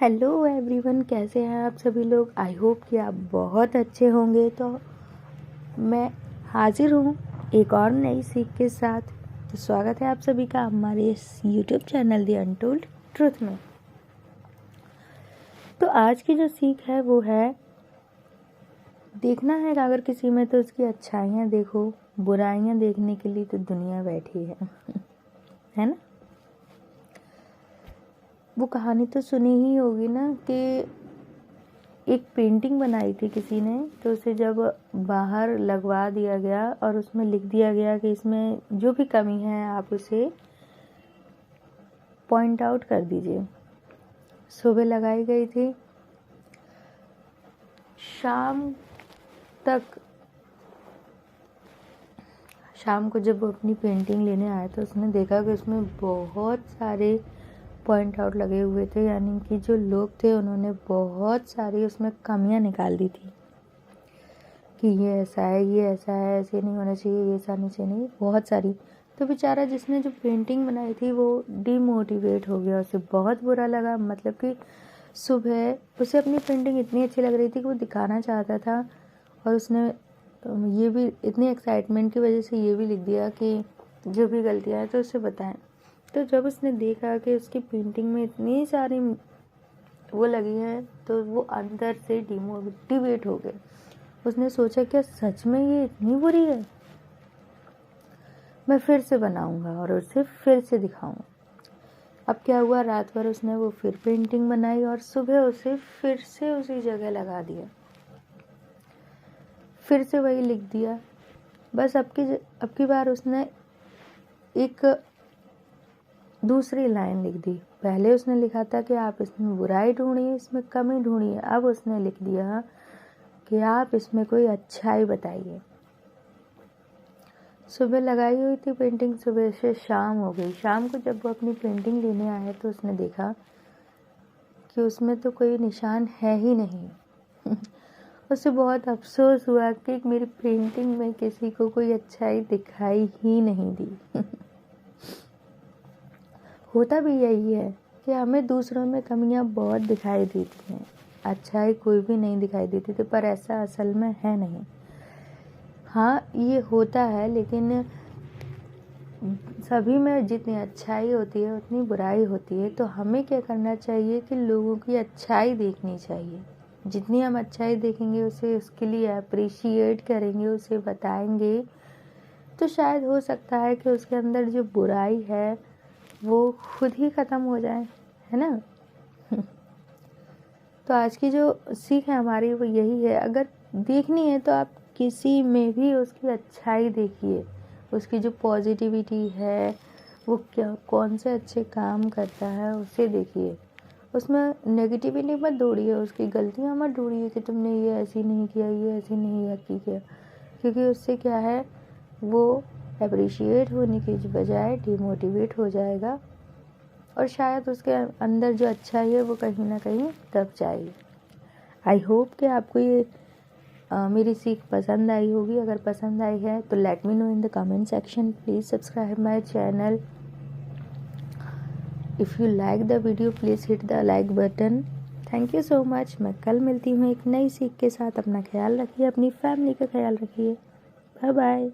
Hello everyone, कैसे हैं आप सभी लोग। आई होप कि आप बहुत अच्छे होंगे। तो मैं हाजिर हूँ एक और नई सीख के साथ। तो स्वागत है आप सभी का हमारे इस YouTube channel the untold truth में। तो आज की जो सीख है वो है, देखना है अगर किसी में तो उसकी अच्छाइयाँ देखो, बुराइयाँ देखने के लिए तो दुनिया बैठी है है ना। वो कहानी तो सुनी ही होगी ना कि एक पेंटिंग बनाई थी किसी ने, तो उसे जब बाहर लगवा दिया गया और उसमें लिख दिया गया कि इसमें जो भी कमी है आप उसे पॉइंट आउट कर दीजिए। सुबह लगाई गई थी, शाम को जब वो अपनी पेंटिंग लेने आया तो उसने देखा कि उसमें बहुत सारे पॉइंट आउट लगे हुए थे, यानी कि जो लोग थे उन्होंने बहुत सारी उसमें कमियां निकाल दी थी कि ये ऐसा है, ये ऐसा है, ऐसे नहीं होना चाहिए, ये ऐसा नहीं चाहिए, बहुत सारी। तो बेचारा जिसने जो पेंटिंग बनाई थी वो डिमोटिवेट हो गया, उसे बहुत बुरा लगा। मतलब कि सुबह उसे अपनी पेंटिंग इतनी अच्छी लग रही थी कि वो दिखाना चाहता था, और उसने ये भी इतनी एक्साइटमेंट की वजह से ये भी लिख दिया कि जो भी गलतियाँ हैं तो उसे बताएं। तो जब उसने देखा कि उसकी पेंटिंग में इतनी सारी वो लगी हैं तो वो अंदर से डिमोटिवेट हो गए। उसने सोचा क्या सच में ये इतनी बुरी है, मैं फिर से बनाऊंगा और उसे फिर से दिखाऊंगा। अब क्या हुआ, रात भर उसने वो फिर पेंटिंग बनाई और सुबह उसे फिर से उसी जगह लगा दिया, फिर से वही लिख दिया। बस अब की बार उसने एक दूसरी लाइन लिख दी। पहले उसने लिखा था कि आप इसमें बुराई ढूंढिए, इसमें कमी ढूंढिए। अब उसने लिख दिया कि आप इसमें कोई अच्छाई बताइए। सुबह लगाई हुई थी पेंटिंग, सुबह से शाम हो गई। शाम को जब वो अपनी पेंटिंग लेने आया तो उसने देखा कि उसमें तो कोई निशान है ही नहीं उसे बहुत अफसोस हुआ कि मेरी पेंटिंग में किसी को कोई अच्छाई दिखाई ही नहीं दी होता भी यही है कि हमें दूसरों में कमियां बहुत दिखाई देती हैं, अच्छाई कोई भी नहीं दिखाई देती थी, पर ऐसा असल में है नहीं। हाँ, ये होता है, लेकिन सभी में जितनी अच्छाई होती है उतनी बुराई होती है। तो हमें क्या करना चाहिए कि लोगों की अच्छाई देखनी चाहिए। जितनी हम अच्छाई देखेंगे उसे उसके लिए अप्रिशिएट करेंगे, उसे बताएंगे, तो शायद हो सकता है कि उसके अंदर जो बुराई है वो खुद ही ख़त्म हो जाए, है ना। तो आज की जो सीख है हमारी वो यही है, अगर देखनी है तो आप किसी में भी उसकी अच्छाई देखिए, उसकी जो पॉजिटिविटी है, वो क्या कौन से अच्छे काम करता है उसे देखिए। उसमें नेगेटिविटी मत ढूंढिए, उसकी गलतियाँ मत ढूंढिए कि तुमने ये ऐसी नहीं किया, ये ऐसी नहीं किया, क्योंकि उससे क्या है, वो अप्रिशिएट होने की बजाय डिमोटिवेट हो जाएगा और शायद उसके अंदर जो अच्छा है वो कहीं ना कहीं दब जाएगी। आई होप कि आपको ये मेरी सीख पसंद आई होगी। अगर पसंद आई है तो let me know in the comment section. Please subscribe my channel. If you like the video please hit the like button. Thank you so much. मैं कल मिलती हूँ एक नई सीख के साथ। अपना ख्याल रखिए, अपनी फैमिली का ख्याल रखिए। Bye bye.